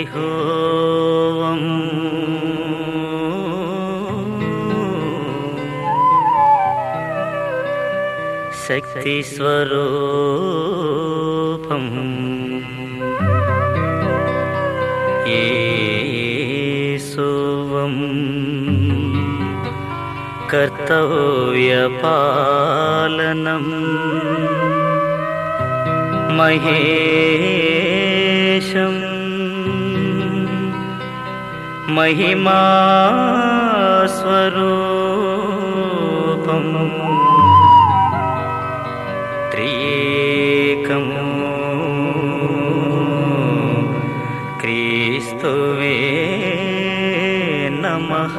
హరిహోవం శక్తి స్వరూపం యేసువం కర్తవ్యపాలనం మహేశం మహిమాస్వరూపం త్రియేకం క్రీస్తువే నమః.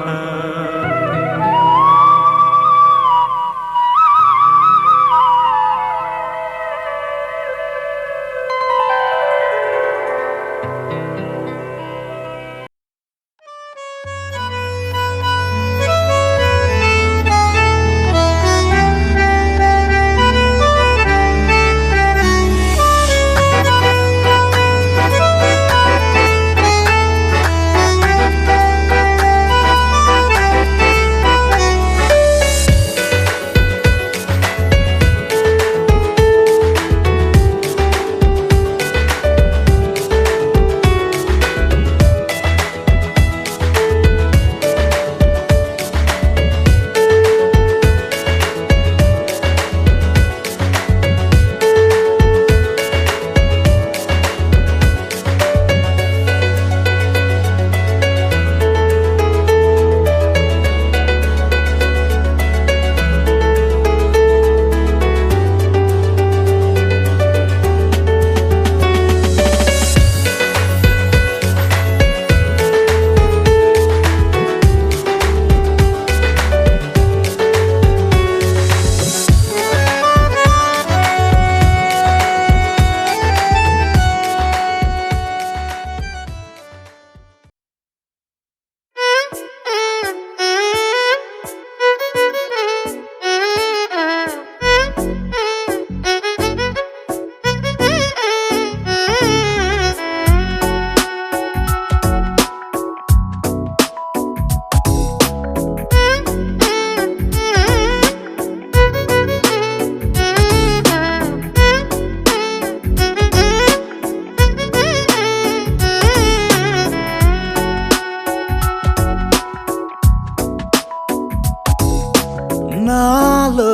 నాలో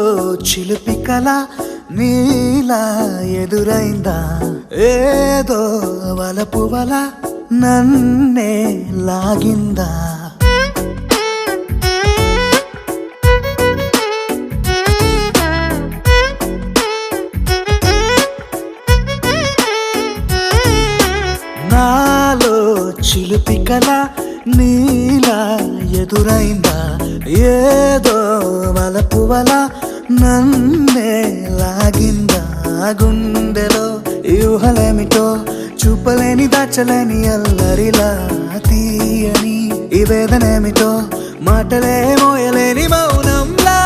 చిలిపి కల నీలా ఎదురైందా, ఏదో వలపు వల నన్నే లాగిందా. నాలో చిలిపి కల నీలా ఎదురైందా, ఏదో వలపు వల నన్నే లాగిందా. గుండెలో యూహలేమిటో చూపలేని దాచలేని అల్లరిలా తీయని ఈ వేదనేమిటో మాటలే మోయలేని మౌనంలా.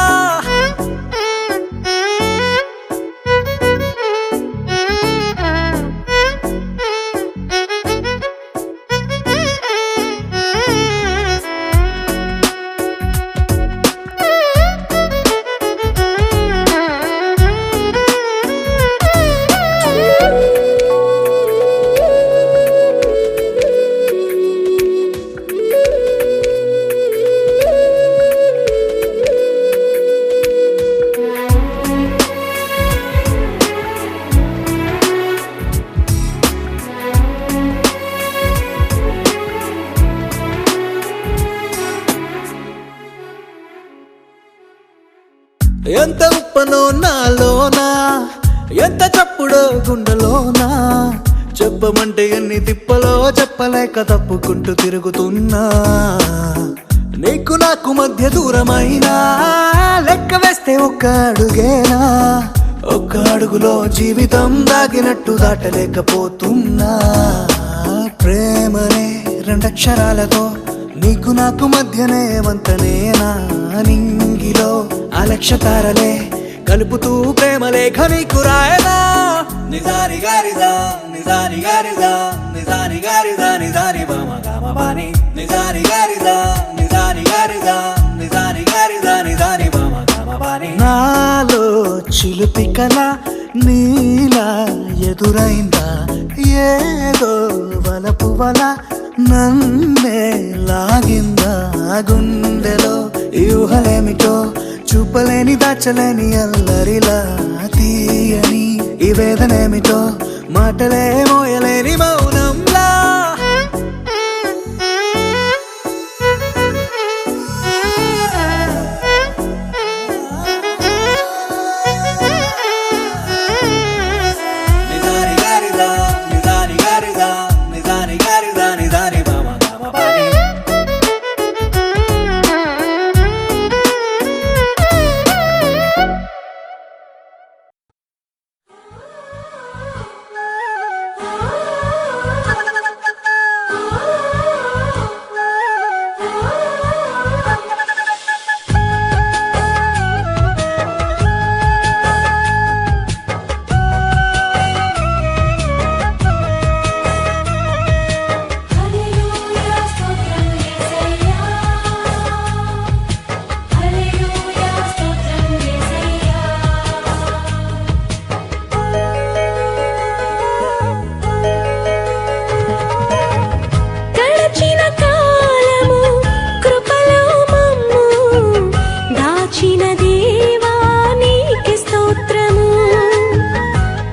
ఎంత ఉప్పనో నాలోనా, ఎంత చప్పుడో గుండెలోనా, చెప్పమంటే ఎన్ని తిప్పలో చెప్పలేక తప్పుకుంటూ తిరుగుతున్నా. నీకు నాకు మధ్య దూరమైనా లెక్క వేస్తే ఒక్క అడుగేనా, ఒక్క అడుగులో జీవితం దాగినట్టు దాటలేకపోతున్నా. ప్రేమనే రెండక్షరాలతో నీకు నాకు మధ్యనే వంతనేనా, నింగిలో అలక్ష్య తారలే కలుపుతూ ప్రేమ లేఖ నీకు రాయనా. నిజారి గారిజా నిజారి గారిజా నిజారి గారిజా నిజారి బామ గామ బాని నిజారి గారిజా నిజారి గారిజా నిజారి గారిజా నిజారి బామ గామ బాని నాలో చిలుపి కల నీలా ఎదురైందా ఏదో వలపు వల నన్నే లాగిందా గుండెలో యూహలేమిటో చూపలేని దాచలేని అల్లరిలా తీయని ఈ వేదనేమిటో మాటలే మోయలేని మౌనంలా నిజారి గారిదా నిజారి గారిదా నిజారి గారిదా నిజారి బామ గామ బాని హల్లెలూయా స్తోత్రం యేసయ్యా హల్లెలూయా స్తోత్రం యేసయ్యా గడచిన కాలము కృపలో మమ్ము దాచిన దేవా నీకే స్తోత్రము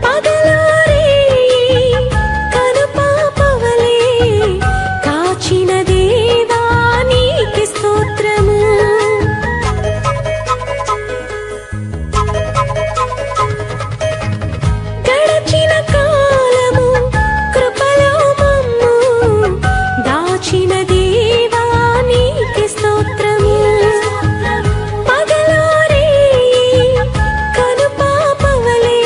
పగలో రేయి కనుపాపవలే కాచిన దేవా నీకే స్తోత్రము గడచిన కాలము కృపలో మమ్ము దాచిన దేవా నీకే స్తోత్రము పగలో రేయి కనుపాపవలే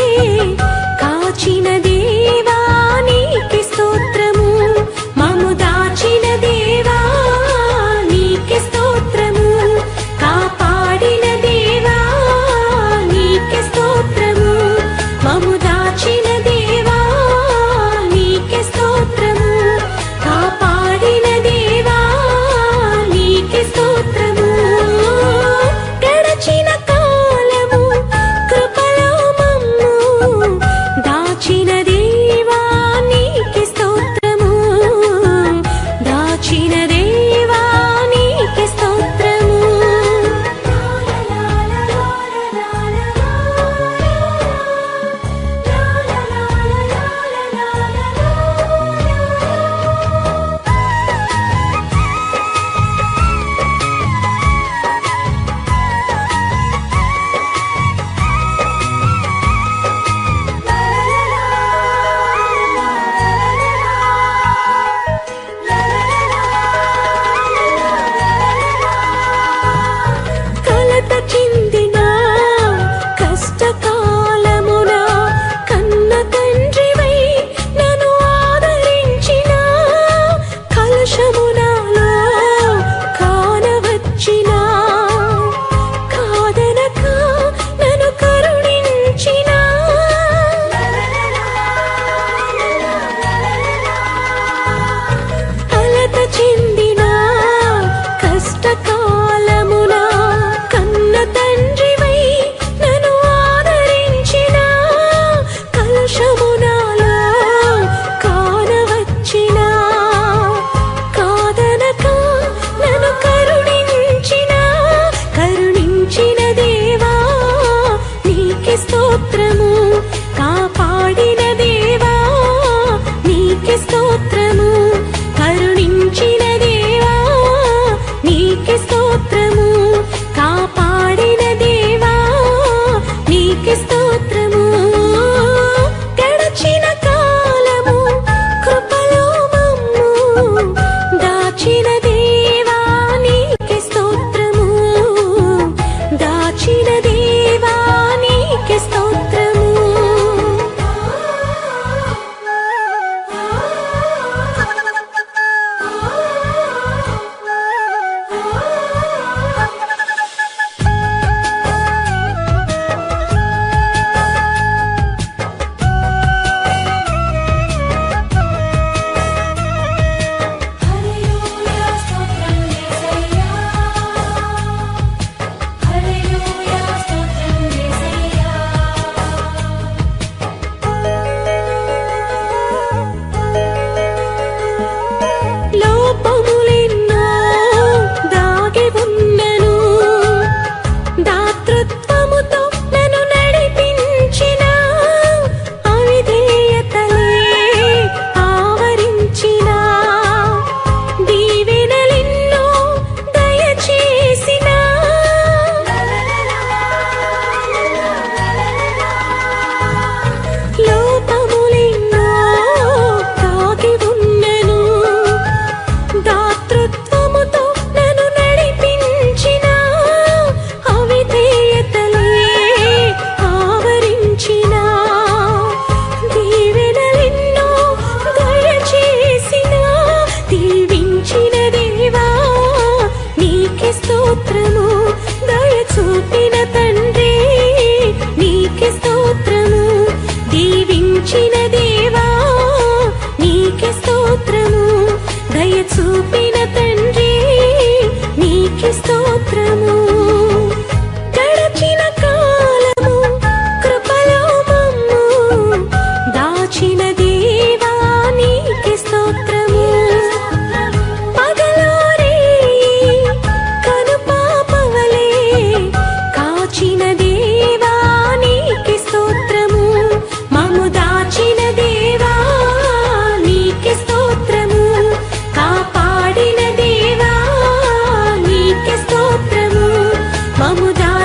కాచిన దేవా నీకే స్తోత్రము మమ్ము దాచిన దేవా నీకే స్తోత్రము కాపాడిన దేవా నీకే స్తోత్రము మమ్ము దాచిన దేవా నీకే స్తోత్రము కాపాడిన దేవా నీకే స్తోత్రము గడచిన కాలము కృపలో మమ్ము దాచిన దేవా నీకే స్తోత్రము దాచిన దేవా నీకే స్తోత్రము కలత చెందిన కష్టకాలమున కన్న తండ్రివై నన్ను ఆదరించిన కలుషమునాలో కానవచ్చిన కాదనక నన్ను కరుణించిన కలత చెందిన కష్టకాలమున కన్న తండ్రి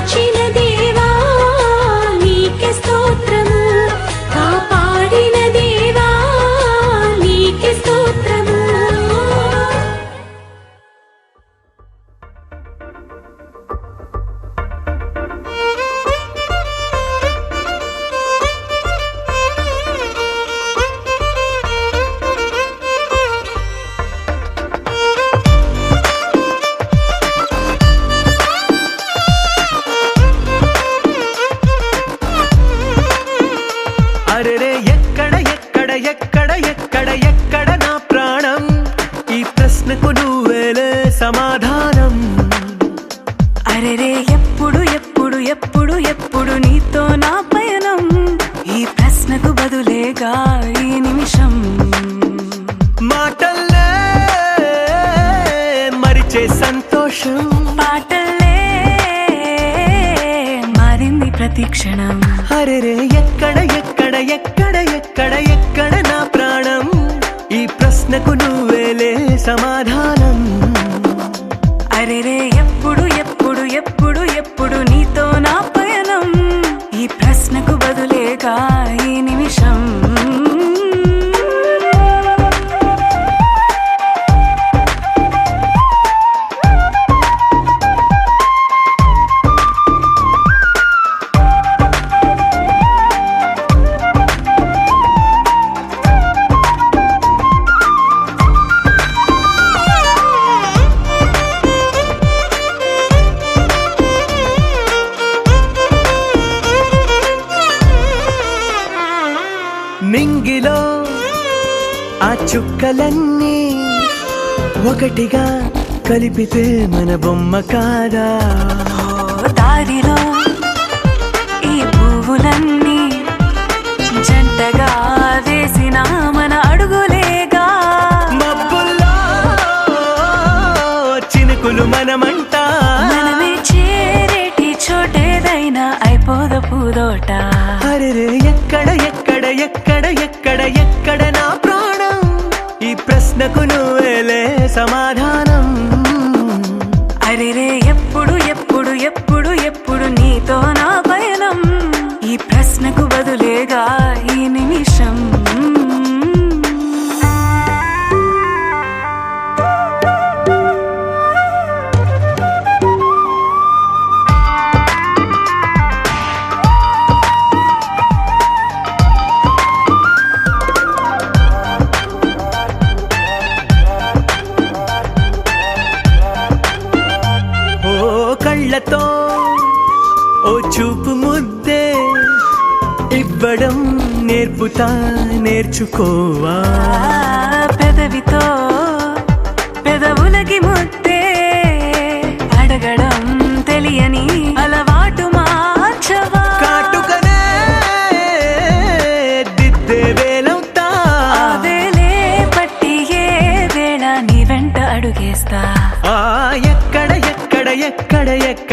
కాచిన దేవా నీకే స్తోత్రము, కాపాడిన దేవా నీకే స్తోత్రము. అరెరే ఎక్కడ ఎక్కడ ఎక్కడ ఎక్కడ ఎక్కడ నా ప్రాణం, ఈ ప్రశ్నకు నువ్వేలే సమాధానం. అరెరే ఎప్పుడు ఎప్పుడు ఎప్పుడు ఎప్పుడు నీతో నా పయనం, ఈ ప్రశ్నకు బదులేగా ఈ నిమిషం. మాటల్లే మరిచే సంతోషం, పాటల్లే మారింది ప్రతి క్షణం. అరెరే ఎక్కడ ఎక్కడ ఎక్కడ ఎక్కడ ఎక్కడ నా ప్రాణం, ఈ ప్రశ్నకు నువ్వేలే సమాధానం. అరెరే ఎప్పుడు ఎప్పుడు ఎప్పుడు ఎప్పుడు నీతో నా పయనం, ఈ ప్రశ్నకు బదులేగా ఈ నిమిషం. నింగిలో ఆ చుక్కలన్నీ ఒకటిగా కలిపితే మన బొమ్మ కాదా. దారిలో ఈ పువ్వులన్నీ జంటగా వేసిన మన అడుగులేగా. మబ్బుల్లో చినుకులు మనమంట, మనమే చేరేటి చోటేదైనా అయిపోద పూదోట. అరెరే ఎక్కడ ఎక్కడ ఎక్కడ ఎక్కడ ఎక్కడ నా ప్రాణం, ఈ ప్రశ్నకు నువ్వేలే సమాధానం. అరెరే ఎప్పుడు ఎప్పుడు ఎప్పుడు ఎప్పుడు నీతో నా పయనం, ఈ ప్రశ్నకు బదులేగా ఈ నిమిషం. కళ్ళతో ఓ చూపు ముద్దే ఇవ్వడం నేర్పుతా, నేర్చుకోవా. పెదవితో పెదవులకి ముద్దే అడగడం తెలియని అలవాటు మార్చవా. కాటుకనే దిద్దే వేలవుతా, ఆ వేలే పట్టి ఏ వేళ నీ వెంట అడుగేస్తా. ఎక్కడ ఎక్కడ ఎక్కడ ఎక్కడ